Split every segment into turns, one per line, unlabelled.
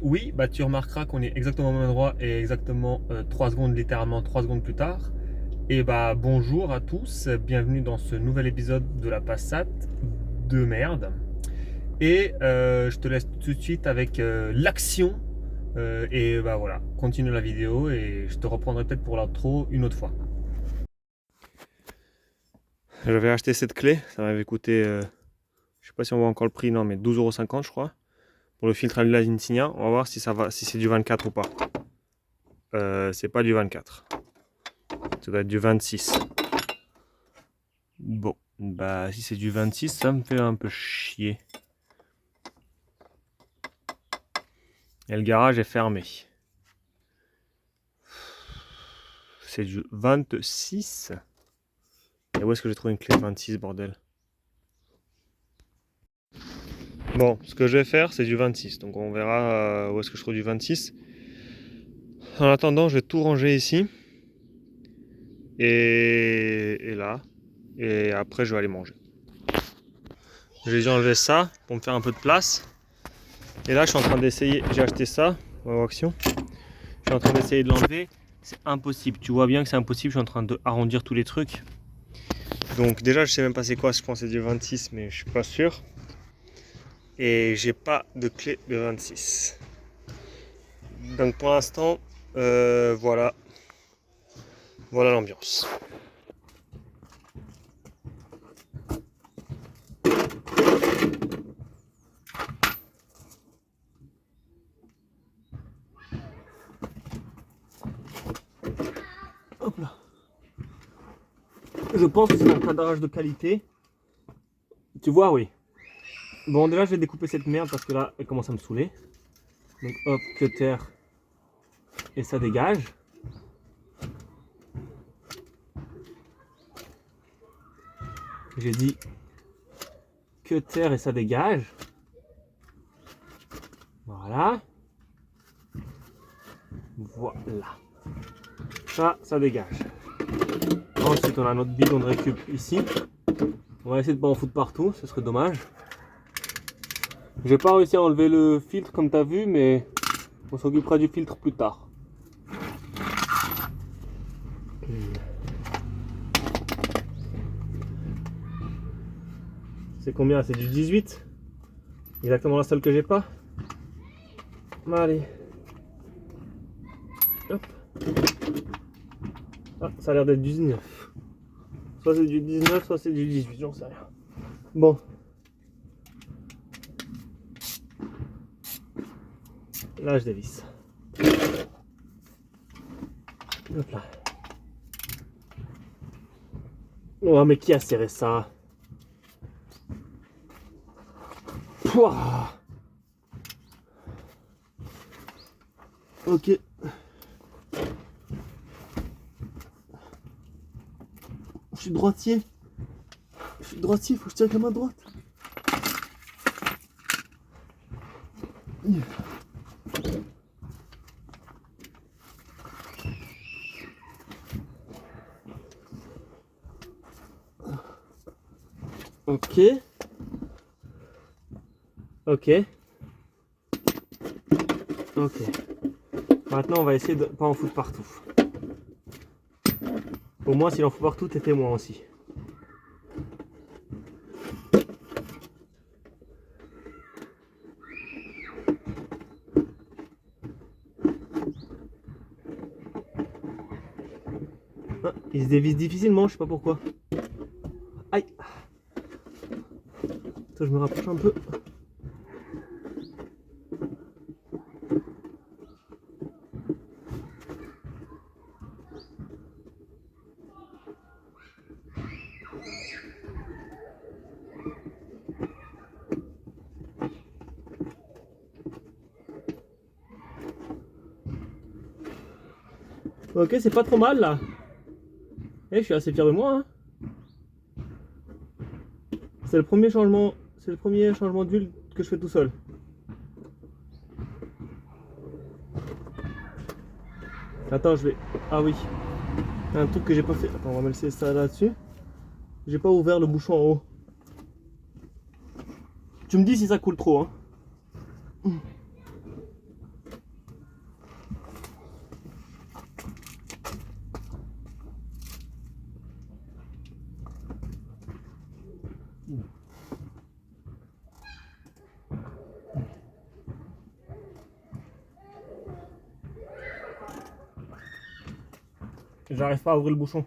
Oui, bah tu remarqueras qu'on est exactement au même endroit et exactement 3 secondes, littéralement 3 secondes plus tard. Et bah bonjour à tous, bienvenue dans ce nouvel épisode de la Passat de merde. Et je te laisse tout de suite avec l'action. Et bah voilà, continue la vidéo et je te reprendrai peut-être pour l'intro une autre fois. J'avais acheté cette clé, ça m'avait coûté, je sais pas si on voit encore le prix, non mais 12,50 € je crois. Pour le filtre à l'huile Insignia, on va voir si ça va, si c'est du 24 ou pas. C'est pas du 24. Ça doit être du 26. Bon, bah si c'est du 26, ça me fait un peu chier. Et le garage est fermé. C'est du 26. Et où est-ce que j'ai trouvé une clé 26, bordel? Bon, ce que je vais faire, c'est du 26. Donc on verra où est-ce que je trouve du 26. En attendant, je vais tout ranger ici. Et là. Et après, je vais aller manger. J'ai déjà enlevé ça pour me faire un peu de place. Et là, je suis en train d'essayer. J'ai acheté ça, Action. Je suis en train d'essayer de l'enlever. C'est impossible. Tu vois bien que c'est impossible. Je suis en train d'arrondir tous les trucs. Donc déjà, je sais même pas c'est quoi. Je pense que c'est du 26, mais je suis pas sûr. Et j'ai pas de clé de 26. Donc pour l'instant, voilà. Voilà l'ambiance. Hop là. Je pense que c'est un cadrage de qualité. Tu vois, oui. Bon, déjà, je vais découper cette merde parce que là, elle commence à me saouler. Donc, hop, cutter. Et ça dégage. J'ai dit cutter et ça dégage. Voilà. Voilà. Ça dégage. Ensuite, on a notre bidon de récup ici. On va essayer de pas en foutre partout, ce serait dommage. J'ai pas réussi à enlever le filtre comme tu as vu, mais on s'occupera du filtre plus tard. C'est combien? C'est du 18. Exactement la seule que j'ai pas. Allez. Hop. Ah, ça a l'air d'être du 19. Soit c'est du 19, soit c'est du 18, j'en sais rien. Bon. Là, je dévisse. Hop là. Oh, mais qui a serré ça? Pouah. Ok. Je suis droitier. Je suis droitier, faut que je tire avec la main droite. Ok. Ok. Ok. Maintenant, on va essayer de pas en foutre partout. Au moins, s'il en fout partout, t'es témoin aussi. Ah, il se dévisse difficilement, je sais pas pourquoi. Aïe. Attends, je me rapproche un peu. Ok, c'est pas trop mal là. Eh, je suis assez fier de moi. Hein. C'est le premier changement d'huile que je fais tout seul. Attends, je vais. Ah oui. Un truc que j'ai pas fait. Attends, on va me laisser ça là-dessus. J'ai pas ouvert le bouchon en haut. Tu me dis si ça coule trop, hein. J'arrive pas à ouvrir le bouchon.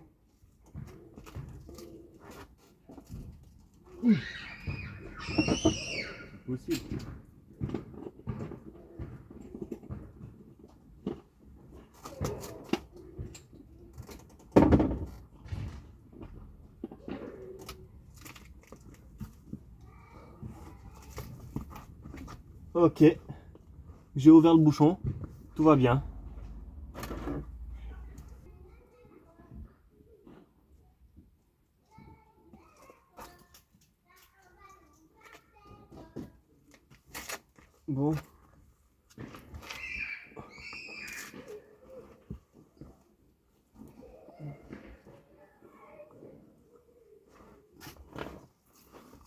Possible. Ok, j'ai ouvert le bouchon, tout va bien. Bon.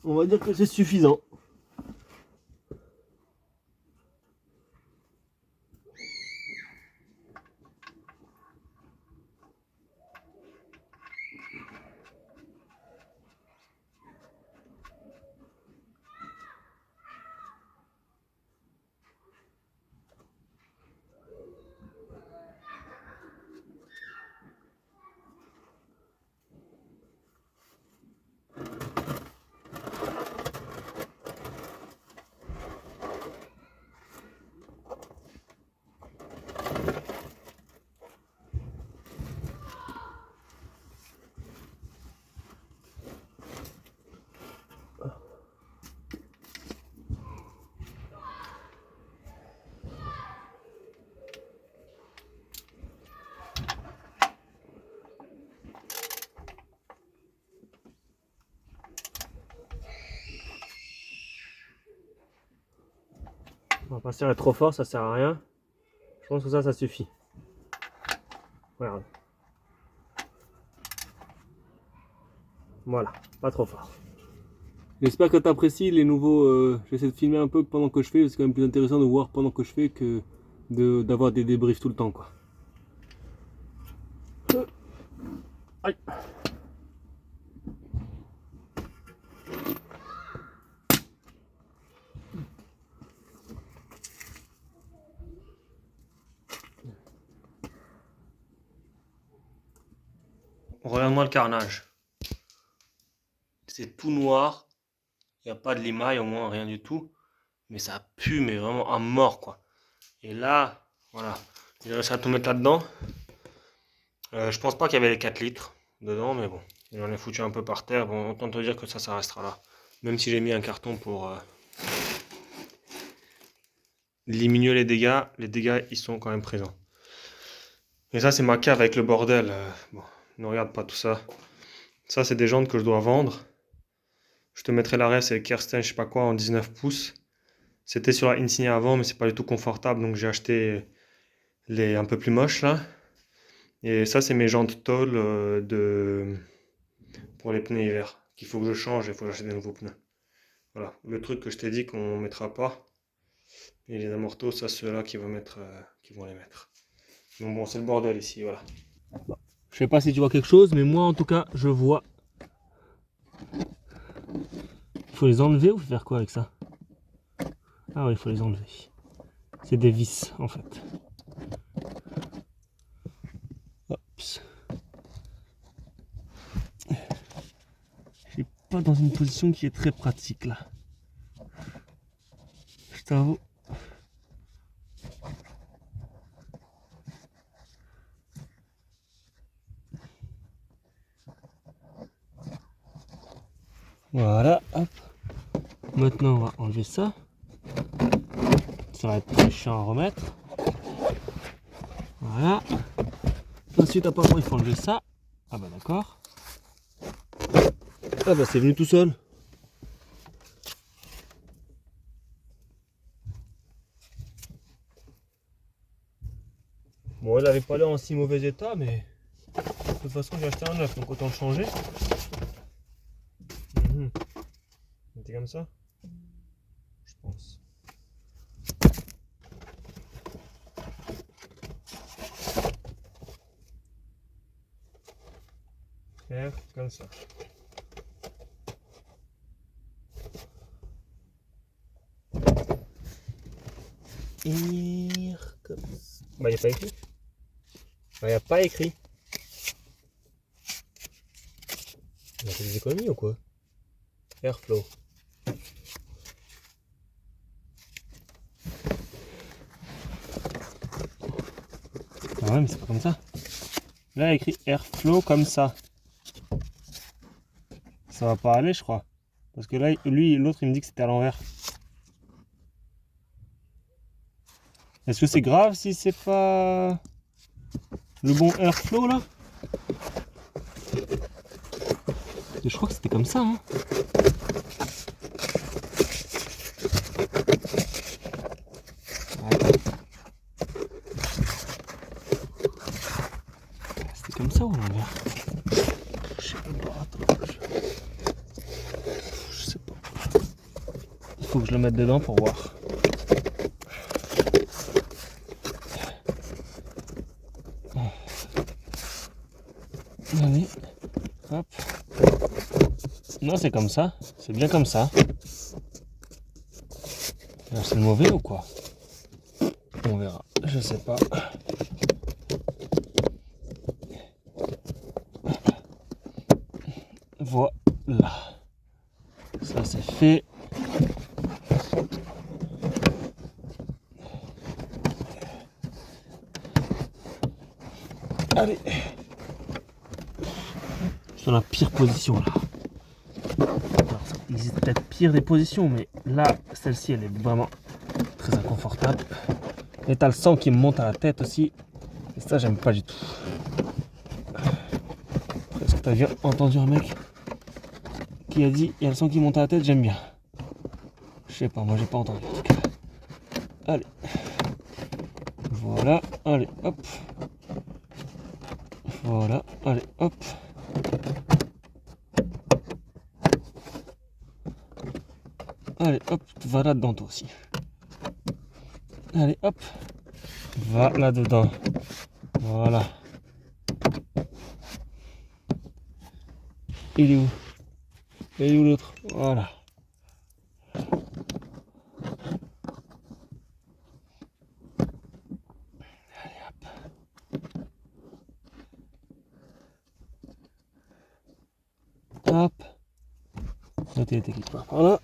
On va dire que c'est suffisant. On va pas serrer trop fort, ça sert à rien. Je pense que ça suffit. Regarde. Voilà, pas trop fort. J'espère que tu apprécies les nouveaux. J'essaie de filmer un peu pendant que je fais, c'est quand même plus intéressant de voir pendant que je fais que d'avoir des débriefs tout le temps, quoi. Aïe. Regarde-moi le carnage. C'est tout noir. Il n'y a pas de limaille, au moins rien du tout. Mais ça pue, mais vraiment à mort, quoi. Et là, voilà. J'ai réussi à tout mettre là-dedans. Je pense pas qu'il y avait les 4 litres dedans, mais bon. J'en ai foutu un peu par terre. Bon, autant te dire que ça restera là. Même si j'ai mis un carton pour diminuer les dégâts, ils sont quand même présents. Et ça, c'est ma cave avec le bordel. Bon, ne regarde pas tout ça. Ça, c'est des jantes que je dois vendre. Je te mettrai la ref, c'est Kerstin, je sais pas quoi, en 19 pouces. C'était sur la Insignia avant, mais c'est pas du tout confortable, donc j'ai acheté les un peu plus moches là. Et ça, c'est mes jantes tôle pour les pneus hiver, qu'il faut que je change, il faut que j'achète des nouveaux pneus. Voilà, le truc que je t'ai dit qu'on mettra pas. Et les amortos, ça, ceux-là qui vont les mettre. Donc bon, c'est le bordel ici, voilà. Je sais pas si tu vois quelque chose, mais moi en tout cas, je vois. Il faut les enlever ou faire quoi avec ça? Ah oui, il faut les enlever. C'est des vis en fait. Oups. Je suis pas dans une position qui est très pratique là. Je t'avoue. Voilà, hop. Maintenant, on va enlever ça. Ça va être très chiant à remettre. Voilà. Ensuite, apparemment, il faut enlever ça. Ah bah d'accord. Ah bah c'est venu tout seul. Bon, elle avait pas l'air en si mauvais état, mais de toute façon, j'ai acheté un neuf, donc autant le changer. C'était comme ça, je pense. Faire comme ça. Comme ça. Bah, il n'y a pas écrit. Bah, il n'y a pas écrit. On a fait des économies ou quoi? Airflow. Ah ouais, mais c'est pas comme ça. Là, il y a écrit Airflow comme ça. Ça va pas aller, je crois. Parce que là, lui, l'autre, il me dit que c'était à l'envers. Est-ce que c'est grave si c'est pas le bon Airflow là? Je crois que c'était comme ça, hein. C'était comme ça ou à l'envers? Je sais pas, attends. Je sais pas. Il faut que je le mette dedans pour voir. Allez, hop. Non, c'est comme ça. C'est bien comme ça. Alors, c'est mauvais ou quoi? On verra. Je sais pas. Voilà. Ça, c'est fait. Allez. Je suis dans la pire position là. Alors, il existe peut-être pire des positions, mais là, celle-ci, elle est vraiment très inconfortable. Et t'as le sang qui me monte à la tête aussi. Et ça, j'aime pas du tout. Est-ce que t'as bien entendu un mec qui a dit il y a le sang qui monte à la tête, j'aime bien. Je sais pas, moi j'ai pas entendu en tout cas. Allez. Voilà, allez, hop. Voilà, allez, hop. Allez, hop, va là-dedans toi aussi. Allez, hop. Va là-dedans. Voilà. Il est où? Il est où l'autre? Voilà. Allez, hop. Hop. Là, t'es quelque part par là.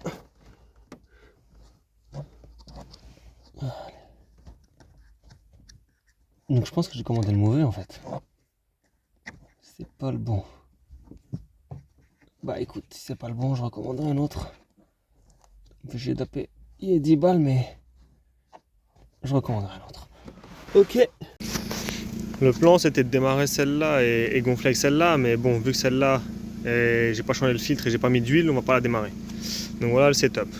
Donc je pense que j'ai commandé le mauvais en fait. C'est pas le bon. Bah écoute, si c'est pas le bon, je recommanderai un autre. J'ai tapé, il est 10 balles, mais je recommanderai un autre. Ok. Le plan c'était de démarrer celle-là et gonfler avec celle-là, mais bon, vu que celle-là, j'ai pas changé le filtre et j'ai pas mis d'huile, on va pas la démarrer. Donc voilà le setup.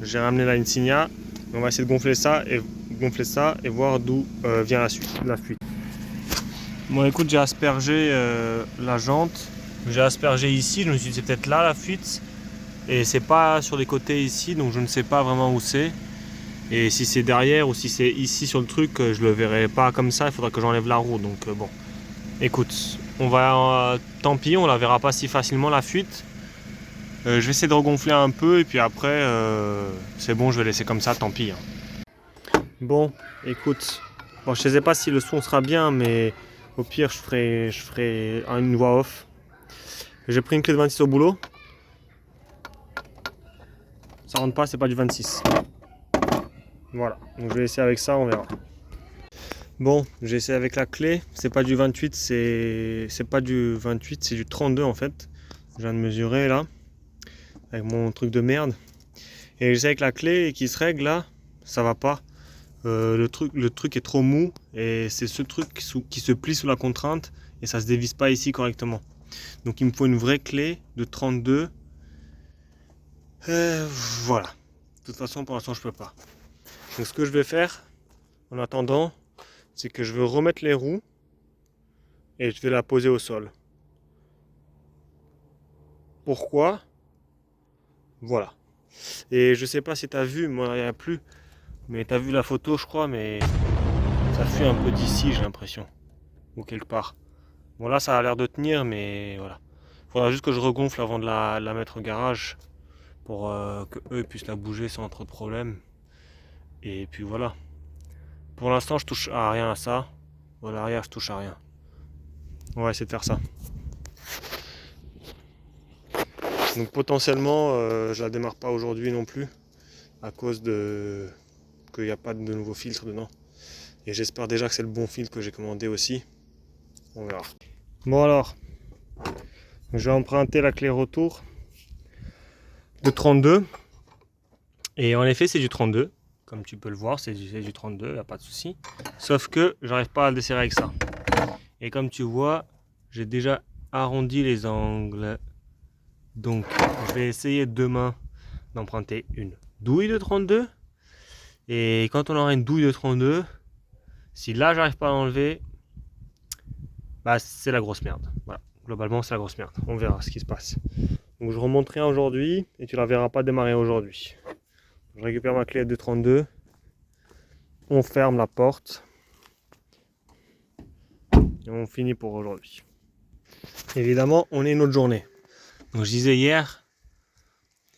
J'ai ramené la Insignia, on va essayer de gonfler ça et voir d'où vient la fuite. Bon écoute, j'ai aspergé la jante, j'ai aspergé ici, je me suis dit c'est peut-être là la fuite, et c'est pas sur les côtés ici, donc je ne sais pas vraiment où c'est. Et si c'est derrière ou si c'est ici sur le truc, je le verrai pas comme ça, il faudra que j'enlève la roue. Donc bon, écoute, on va, tant pis, on la verra pas si facilement la fuite. Je vais essayer de regonfler un peu et puis après, c'est bon, je vais laisser comme ça, tant pis. Hein. Bon, écoute, bon, je sais pas si le son sera bien, mais au pire, je ferai une voix off. J'ai pris une clé de 26 au boulot. Ça rentre pas, c'est pas du 26. Voilà, donc je vais essayer avec ça, on verra. Bon, j'ai essayé avec la clé, c'est pas du 28, c'est pas du 28, c'est du 32 en fait. Je viens de mesurer là, avec mon truc de merde. Et j'essaie avec la clé et qui se règle là, ça va pas. Le truc est trop mou et c'est ce truc qui se plie sous la contrainte et ça se dévisse pas ici correctement. Donc il me faut une vraie clé de 32. Voilà. De toute façon, pour l'instant, je peux pas. Donc ce que je vais faire, en attendant, c'est que je vais remettre les roues et je vais la poser au sol. Pourquoi? Voilà. Et je sais pas si tu as vu, moi il n'y a plus, mais tu as vu la photo je crois, mais ça fuit un peu d'ici j'ai l'impression. Ou quelque part. Bon là ça a l'air de tenir, mais voilà. Faudra juste que je regonfle avant de la mettre au garage pour que eux puissent la bouger sans trop de problèmes. Et puis voilà. Pour l'instant je touche à rien à ça. Ou à l'arrière je touche à rien. On va essayer de faire ça. Donc potentiellement, je la démarre pas aujourd'hui non plus à cause de qu'il n'y a pas de nouveau filtre dedans. Et j'espère déjà que c'est le bon filtre que j'ai commandé aussi. On verra. Bon alors, je vais emprunter la clé retour de 32. Et en effet, c'est du 32. Comme tu peux le voir, c'est du 32, il n'y a pas de souci. Sauf que j'arrive pas à le desserrer avec ça. Et comme tu vois, j'ai déjà arrondi les angles. Donc, je vais essayer demain d'emprunter une douille de 32. Et quand on aura une douille de 32, si là j'arrive pas à l'enlever, bah c'est la grosse merde. Voilà, globalement c'est la grosse merde. On verra ce qui se passe. Donc je remonte rien aujourd'hui et tu la verras pas démarrer aujourd'hui. Je récupère ma clé de 32. On ferme la porte. Et on finit pour aujourd'hui. Évidemment, on est une autre journée. Donc je disais hier,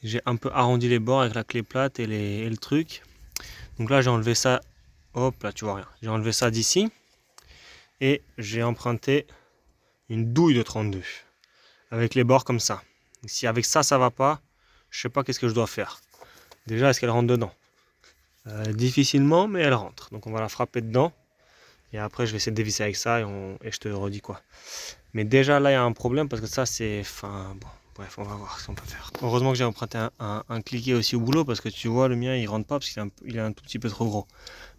j'ai un peu arrondi les bords avec la clé plate et le truc. Donc là j'ai enlevé ça. Hop là, tu vois rien. J'ai enlevé ça d'ici. Et j'ai emprunté une douille de 32. Avec les bords comme ça. Si avec ça, ça va pas, je sais pas qu'est-ce que je dois faire. Déjà, est-ce qu'elle rentre dedans? Difficilement, mais elle rentre. Donc on va la frapper dedans. Et après, je vais essayer de dévisser avec ça et je te redis quoi. Mais déjà, là, il y a un problème parce que ça, c'est... Enfin, bon, bref, on va voir ce qu'on peut faire. Heureusement que j'ai emprunté un cliquet aussi au boulot parce que tu vois, le mien, il rentre pas parce qu'il est un tout petit peu trop gros.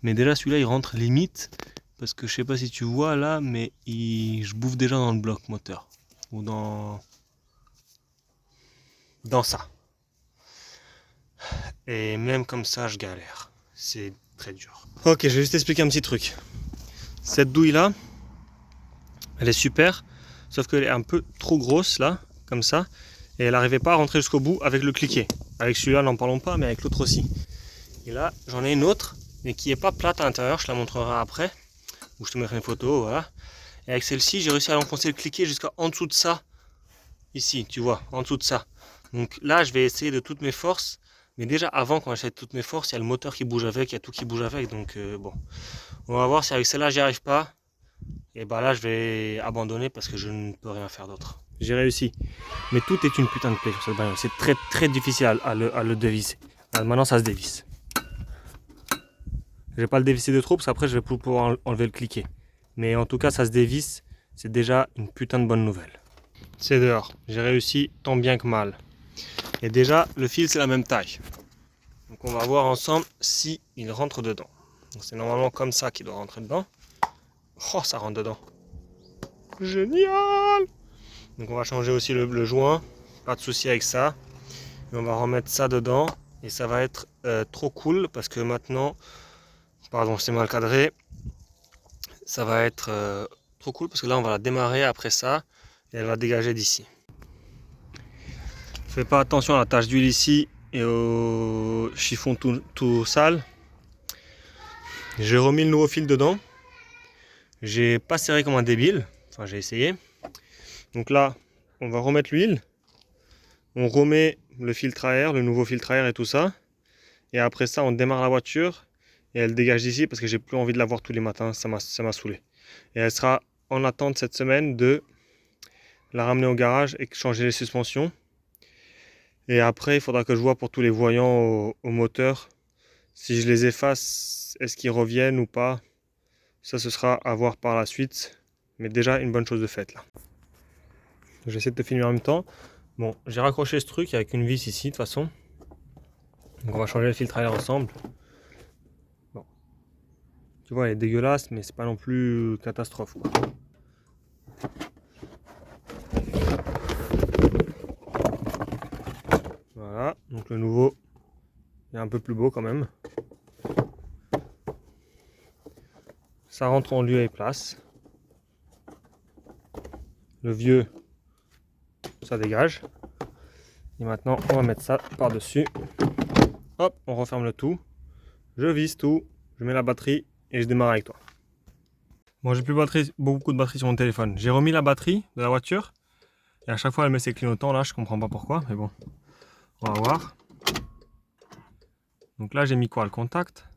Mais déjà, celui-là, il rentre limite parce que je sais pas si tu vois là, mais je bouffe déjà dans le bloc moteur. Ou dans ça. Et même comme ça, je galère. C'est très dur. Ok, je vais juste expliquer un petit truc. Cette douille là, elle est super, sauf qu'elle est un peu trop grosse là, comme ça, et elle n'arrivait pas à rentrer jusqu'au bout avec le cliquet. Avec celui-là, n'en parlons pas, mais avec l'autre aussi. Et là, j'en ai une autre, mais qui est pas plate à l'intérieur, je te la montrerai après, ou je te mettrai une photo, voilà. Et avec celle-ci, j'ai réussi à enfoncer le cliquet jusqu'à en dessous de ça, ici, tu vois, en dessous de ça. Donc là, je vais essayer de toutes mes forces. Mais déjà avant, quand j'essaie de toutes mes forces, il y a le moteur qui bouge avec, il y a tout qui bouge avec. Donc bon, on va voir si avec celle-là, j'y arrive pas. Et bah là, je vais abandonner parce que je ne peux rien faire d'autre. J'ai réussi. Mais tout est une putain de plaie sur cette bagnole. C'est très très difficile à le dévisser. Alors, maintenant, ça se dévisse. Je vais pas le dévisser de trop parce qu'après, je vais pouvoir enlever le cliquet. Mais en tout cas, ça se dévisse. C'est déjà une putain de bonne nouvelle. C'est dehors. J'ai réussi tant bien que mal. Et déjà, le fil, c'est la même taille. Donc on va voir ensemble si il rentre dedans. C'est normalement comme ça qu'il doit rentrer dedans. Oh, ça rentre dedans. Génial! Donc on va changer aussi le joint. Pas de souci avec ça. Et on va remettre ça dedans. Et ça va être trop cool parce que maintenant... Pardon, c'est mal cadré. Ça va être trop cool parce que là, on va la démarrer après ça. Et elle va dégager d'ici. Fais pas attention à la tache d'huile ici et au chiffon tout sale. J'ai remis le nouveau fil dedans. J'ai pas serré comme un débile. Enfin, j'ai essayé. Donc là, on va remettre l'huile. On remet le filtre à air, le nouveau filtre à air et tout ça. Et après ça, on démarre la voiture. Et elle dégage d'ici parce que j'ai plus envie de la voir tous les matins. Ça m'a saoulé. Et elle sera en attente cette semaine de la ramener au garage et changer les suspensions. Et après, il faudra que je vois pour tous les voyants au moteur. Si je les efface, est-ce qu'ils reviennent ou pas? Ça, ce sera à voir par la suite. Mais déjà, une bonne chose de faite là. J'essaie de te filmer en même temps. Bon, j'ai raccroché ce truc avec une vis ici de toute façon. Donc on va changer le filtre à air ensemble. Bon. Tu vois, elle est dégueulasse, mais c'est pas non plus catastrophe, quoi. Voilà, donc le nouveau est un peu plus beau quand même. Ça rentre en lieu et place. Le vieux, ça dégage. Et maintenant, on va mettre ça par-dessus. Hop, on referme le tout. Je visse tout, je mets la batterie et je démarre avec toi. Bon, j'ai plus beaucoup de batterie sur mon téléphone. J'ai remis la batterie de la voiture. Et à chaque fois, elle met ses clignotants là, je comprends pas pourquoi, mais bon, on va voir. Donc là, j'ai mis quoi? Le contact.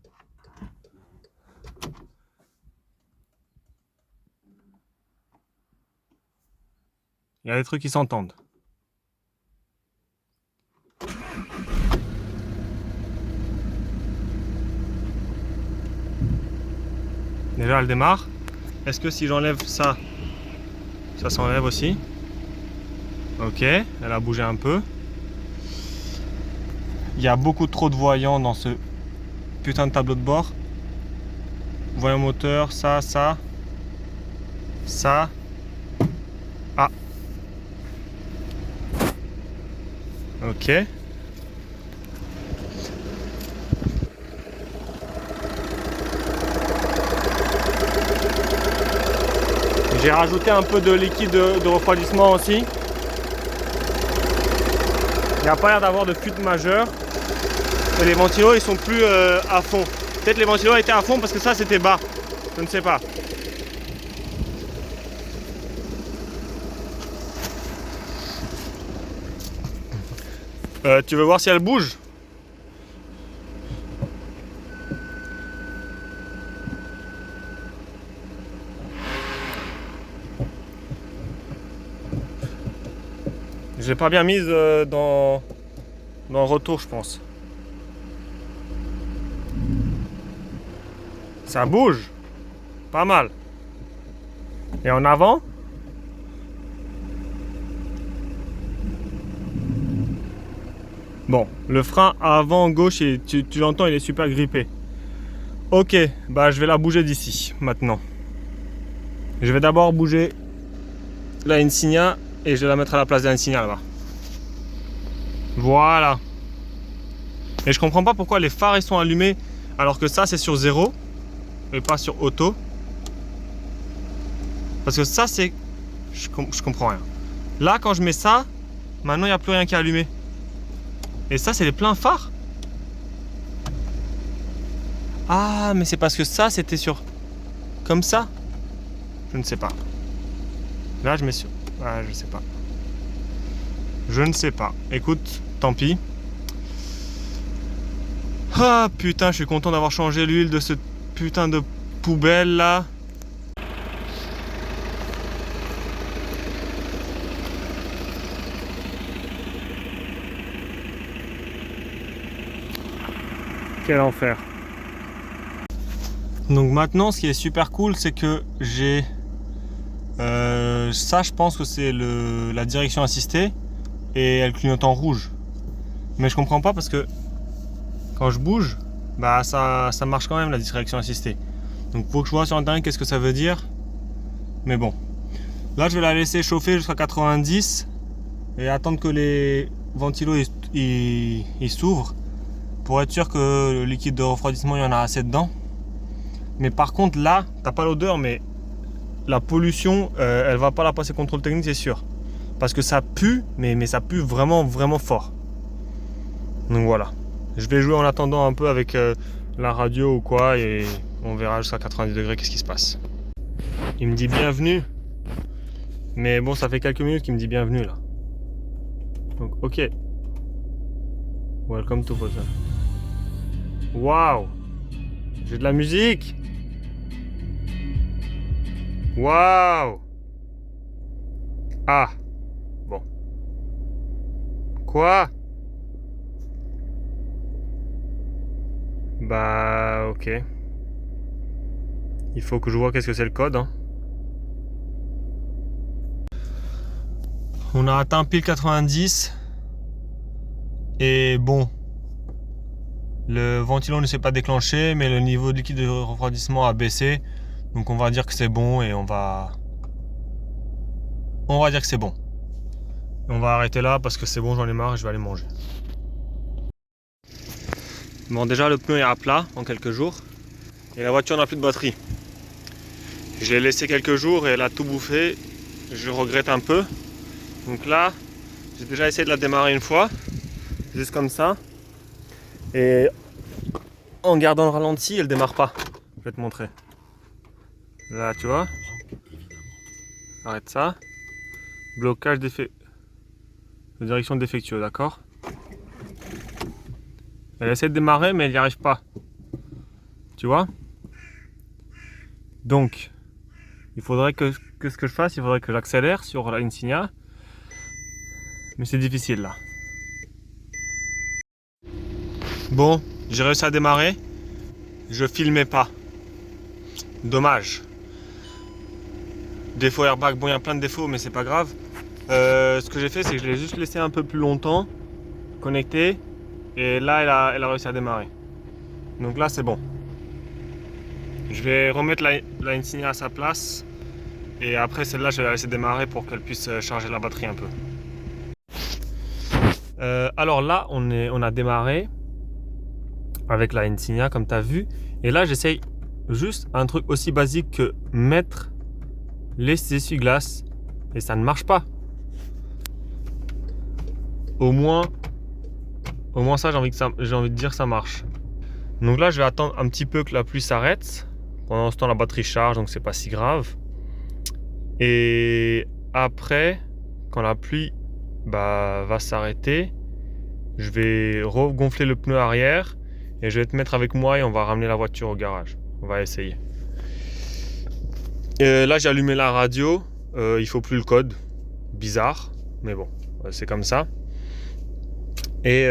Il y a des trucs qui s'entendent. Déjà, elle démarre. Est-ce que si j'enlève ça, ça s'enlève aussi? Ok, elle a bougé un peu. Il y a beaucoup trop de voyants dans ce putain de tableau de bord. Voyant moteur, ça. Ah. Ok. J'ai rajouté un peu de liquide de refroidissement aussi. Il n'y a pas l'air d'avoir de fuite majeure. Et les ventilos ils sont plus à fond. Peut-être les ventilos étaient à fond parce que ça c'était bas. Je ne sais pas. Tu veux voir si elle bouge? Je l'ai pas bien mise dans le retour, je pense. Ça bouge. Pas mal. Et en avant? Bon, le frein avant gauche, tu l'entends, il est super grippé. Ok, bah je vais la bouger d'ici, maintenant. Je vais d'abord bouger la Insignia et je vais la mettre à la place de l'Insignia là-bas. Voilà. Et je comprends pas pourquoi les phares ils sont allumés alors que ça c'est sur 0 et pas sur auto. Parce que ça c'est... Je comprends rien. Là quand je mets ça, maintenant il n'y a plus rien qui est allumé. Et ça c'est les pleins phares. Ah mais c'est parce que ça c'était sur... Comme ça. Je ne sais pas. Là je mets sur... Ah je sais pas. Je ne sais pas. Écoute, tant pis. Ah putain, je suis content d'avoir changé l'huile de ce putain de poubelle là. Quel enfer. Donc maintenant ce qui est super cool c'est que j'ai ça, je pense que c'est la direction assistée et elle clignote en rouge. Mais je comprends pas parce que quand je bouge, bah ça marche quand même la direction assistée. Donc faut que je vois sur internet qu'est-ce que ça veut dire. Mais bon. Là je vais la laisser chauffer jusqu'à 90 et attendre que les ventilos ils s'ouvrent pour être sûr que le liquide de refroidissement il y en a assez dedans. Mais par contre là, t'as pas l'odeur mais la pollution, elle va pas la passer contrôle technique, c'est sûr. Parce que ça pue, mais ça pue vraiment, vraiment fort. Donc voilà. Je vais jouer en attendant un peu avec la radio ou quoi, et on verra jusqu'à 90 degrés qu'est-ce qui se passe. Il me dit bienvenue. Mais bon, ça fait quelques minutes qu'il me dit bienvenue là. Donc ok. Welcome to Posen. Waouh! J'ai de la musique! Waouh! Ah! Bon. Quoi? Bah ok. Il faut que je vois qu'est-ce que c'est le code. Hein. On a atteint pile 90. Et bon. Le ventilo ne s'est pas déclenché, mais le niveau de liquide de refroidissement a baissé. Donc on va dire que c'est bon et on va dire que c'est bon. Et on va arrêter là parce que c'est bon, j'en ai marre et je vais aller manger. Bon, déjà le pneu est à plat en quelques jours et la voiture n'a plus de batterie. Je l'ai laissé quelques jours et elle a tout bouffé. Je regrette un peu. Donc là, j'ai déjà essayé de la démarrer une fois, juste comme ça. Et en gardant le ralenti, elle démarre pas. Je vais te montrer. Là, tu vois. Arrête ça. Blocage d'effet. De direction défectueux, d'accord. Elle essaie de démarrer, mais elle n'y arrive pas. Tu vois. Donc, il faudrait que ce que je fasse, il faudrait que j'accélère sur la Insignia. Mais c'est difficile là. Bon, j'ai réussi à démarrer. Je filmais pas. Dommage. Défaut airbag, bon il y a plein de défauts mais c'est pas grave. Ce que j'ai fait c'est que je l'ai juste laissé un peu plus longtemps connecté et là elle a réussi à démarrer. Donc là c'est bon. Je vais remettre la Insignia à sa place et après celle-là je vais la laisser démarrer pour qu'elle puisse charger la batterie un peu. Alors là on a démarré avec la Insignia comme tu as vu et là j'essaye juste un truc aussi basique que mettre les essuie-glaces et ça ne marche pas. Au moins ça j'ai envie de dire ça marche. Donc là je vais attendre un petit peu que la pluie s'arrête. Pendant ce temps la batterie charge donc c'est pas si grave. Et après quand la pluie va s'arrêter, je vais regonfler le pneu arrière et je vais te mettre avec moi et on va ramener la voiture au garage. On va essayer. Là j'ai allumé la radio, il faut plus le code, bizarre, mais bon, c'est comme ça. Et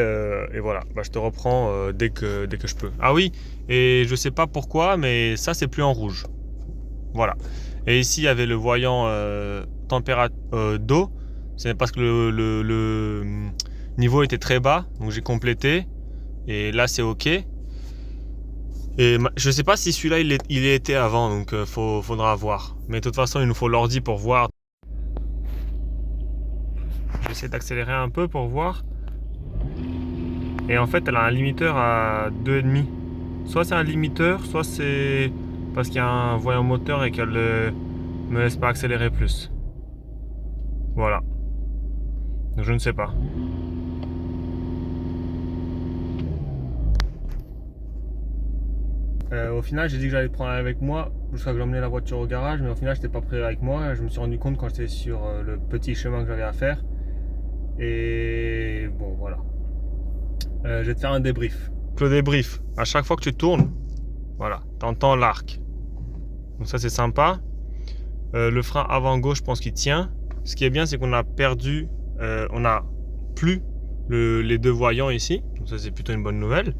voilà, je te reprends dès que je peux. Ah oui, et je sais pas pourquoi, mais ça c'est plus en rouge. Voilà. Et ici il y avait le voyant température d'eau, c'est parce que le niveau était très bas, donc j'ai complété. Et là c'est ok. Et je sais pas si celui-là il était avant, donc faudra voir. Mais de toute façon il nous faut l'ordi pour voir. J'essaie d'accélérer un peu pour voir. Et en fait elle a un limiteur à 2,5. Soit c'est un limiteur, soit c'est parce qu'il y a un voyant moteur et qu'elle me laisse pas accélérer plus. Voilà. Donc je ne sais pas. Au final, j'ai dit que j'allais prendre avec moi jusqu'à que j'emmenais la voiture au garage, mais au final, j'étais pas prêt avec moi. Je me suis rendu compte quand j'étais sur le petit chemin que j'avais à faire. Et bon, voilà. Je vais te faire un débrief. Le débrief, à chaque fois que tu tournes, voilà, t'entends l'arc. Donc ça, c'est sympa. Le frein avant gauche, je pense qu'il tient. Ce qui est bien, c'est qu'on a perdu, on a plus les deux voyants ici. Donc ça, c'est plutôt une bonne nouvelle.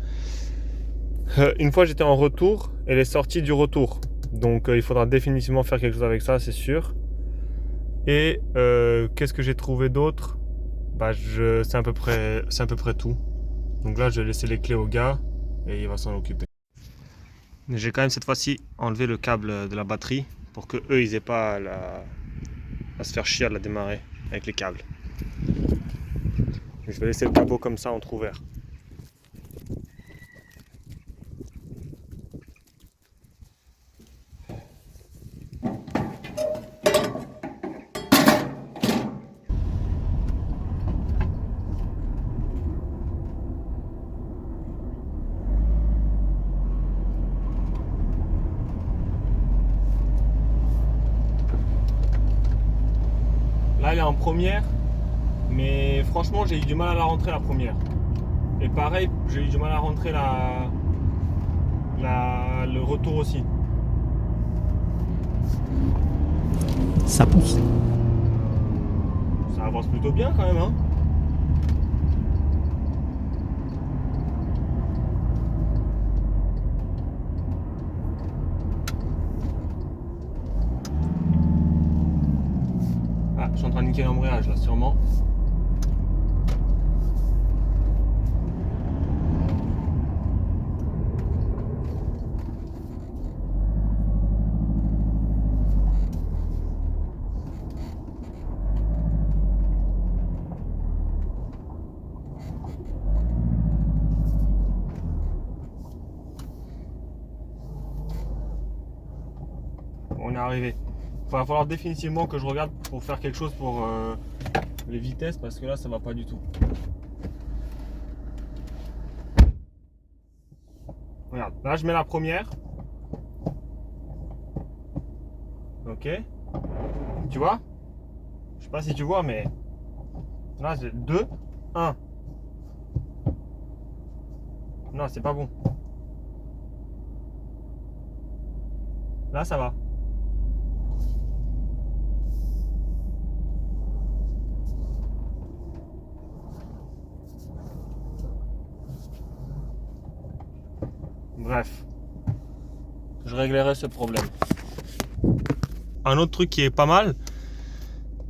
Une fois j'étais en retour, elle est sortie du retour. Donc il faudra définitivement faire quelque chose avec ça, c'est sûr. Et qu'est-ce que j'ai trouvé d'autre? C'est à peu près tout. Donc là je vais laisser les clés au gars et il va s'en occuper. J'ai quand même cette fois-ci enlevé le câble de la batterie pour que eux ils aient pas à se faire chier à la démarrer avec les câbles. Je vais laisser le capot comme ça entrouvert. Là elle est en première, mais franchement j'ai eu du mal à la rentrer la première. Et pareil, j'ai eu du mal à rentrer le retour aussi.
Ça pousse.
Ça avance plutôt bien quand même, hein. Ah, je suis en train de niquer l'embrayage là, sûrement. On est arrivé. Il va falloir définitivement que je regarde pour faire quelque chose pour les vitesses parce que là ça va pas du tout. Regarde, là je mets la première. Ok. Tu vois? Je sais pas si tu vois mais là c'est 2, 1. Non, c'est pas bon. Là ça va. Bref. je réglerai ce problème. Un autre truc qui est pas mal,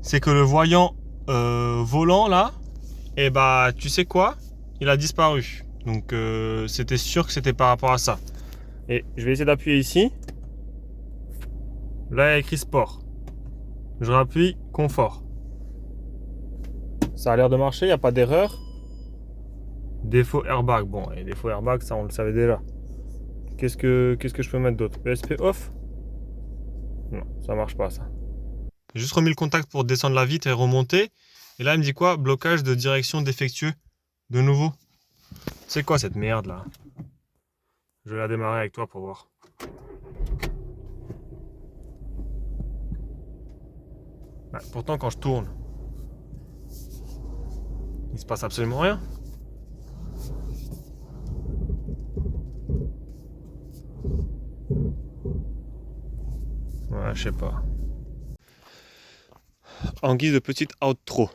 c'est que le voyant volant là, et bah tu sais quoi, il a disparu. Donc c'était sûr que c'était par rapport à ça. Et je vais essayer d'appuyer ici. Là il y a écrit sport. Je rappuie confort. Ça a l'air de marcher, il n'y a pas d'erreur. Défaut airbag. Bon, et défaut airbag, ça on le savait déjà. Qu'est-ce que je peux mettre d'autre? ESP off? Non, ça marche pas ça. J'ai juste remis le contact pour descendre la vitre et remonter. Et là, il me dit quoi? Blocage de direction défectueux. De nouveau. C'est quoi cette merde là? Je vais la démarrer avec toi pour voir. Ouais, pourtant, quand je tourne, il se passe absolument rien. Ouais, je sais pas. En guise de petite outro,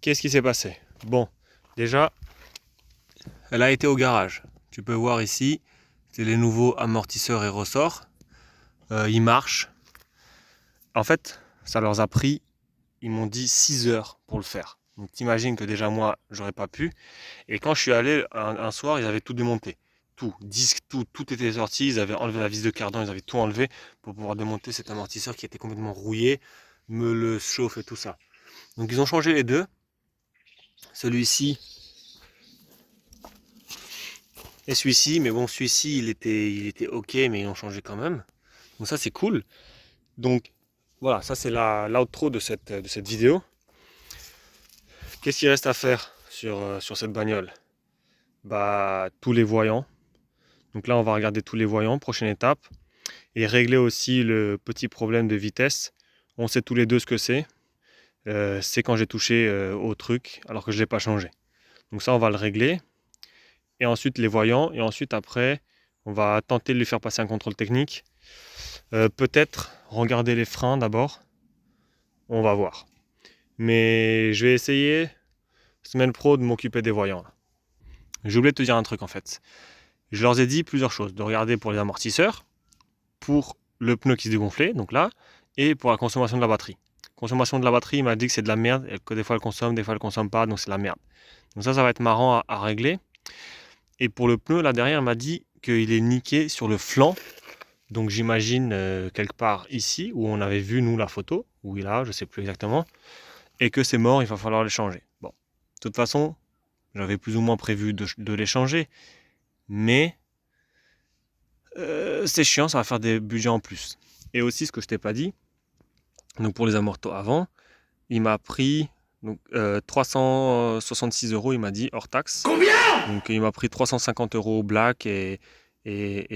qu'est-ce qui s'est passé? Bon, déjà, elle a été au garage. Tu peux voir ici, c'est les nouveaux amortisseurs et ressorts. Ils marchent. En fait, ça leur a pris, ils m'ont dit 6 heures pour le faire. Donc t'imagines que déjà moi, j'aurais pas pu. Et quand je suis allé un soir, ils avaient tout démonté. Tout, disque, tout était sorti. Ils avaient enlevé la vis de cardan, ils avaient tout enlevé pour pouvoir démonter cet amortisseur qui était complètement rouillé, meuleux, chauffe et tout ça. Donc ils ont changé les deux. Celui-ci et celui-ci, mais bon, celui-ci il était ok, mais ils l'ont changé quand même. Donc ça c'est cool. Donc voilà, ça c'est l'outro de cette vidéo. Qu'est-ce qu'il reste à faire sur cette bagnole? Bah tous les voyants. Donc là on va regarder tous les voyants, prochaine étape. Et régler aussi le petit problème de vitesse. On sait tous les deux ce que c'est. C'est quand j'ai touché au truc alors que je ne l'ai pas changé. Donc ça on va le régler. Et ensuite les voyants. Et ensuite après on va tenter de lui faire passer un contrôle technique. Peut-être regarder les freins d'abord. On va voir. Mais je vais essayer, semaine pro, de m'occuper des voyants. J'ai oublié de te dire un truc en fait. Je leur ai dit plusieurs choses. De regarder pour les amortisseurs, pour le pneu qui se dégonflait, donc là, et pour la consommation de la batterie. Consommation de la batterie, il m'a dit que c'est de la merde, et que des fois elle consomme, des fois elle consomme pas, donc c'est de la merde. Donc ça va être marrant à régler. Et pour le pneu, là derrière, il m'a dit qu'il est niqué sur le flanc. Donc j'imagine quelque part ici, où on avait vu nous la photo, où il a, je sais plus exactement, et que c'est mort, il va falloir les changer. Bon, de toute façon, j'avais plus ou moins prévu de les changer, mais c'est chiant, ça va faire des budgets en plus. Et aussi, ce que je t'ai pas dit, donc pour les amortos avant, il m'a pris donc, 366 €, il m'a dit, hors taxe. Combien? Donc il m'a pris 350 € black et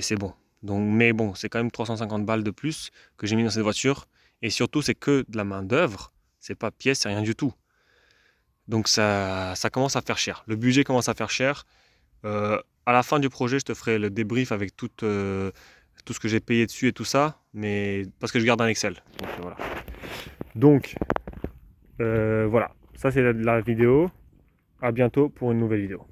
c'est bon. Donc, mais bon, c'est quand même 350 balles de plus que j'ai mis dans cette voiture. Et surtout, c'est que de la main d'œuvre, c'est pas pièce, c'est rien du tout. Donc ça commence à faire cher. Le budget commence à faire cher. À la fin du projet, je te ferai le débrief avec tout ce que j'ai payé dessus et tout ça, mais parce que je garde un Excel. Donc voilà. Donc voilà, ça c'est la vidéo. À bientôt pour une nouvelle vidéo.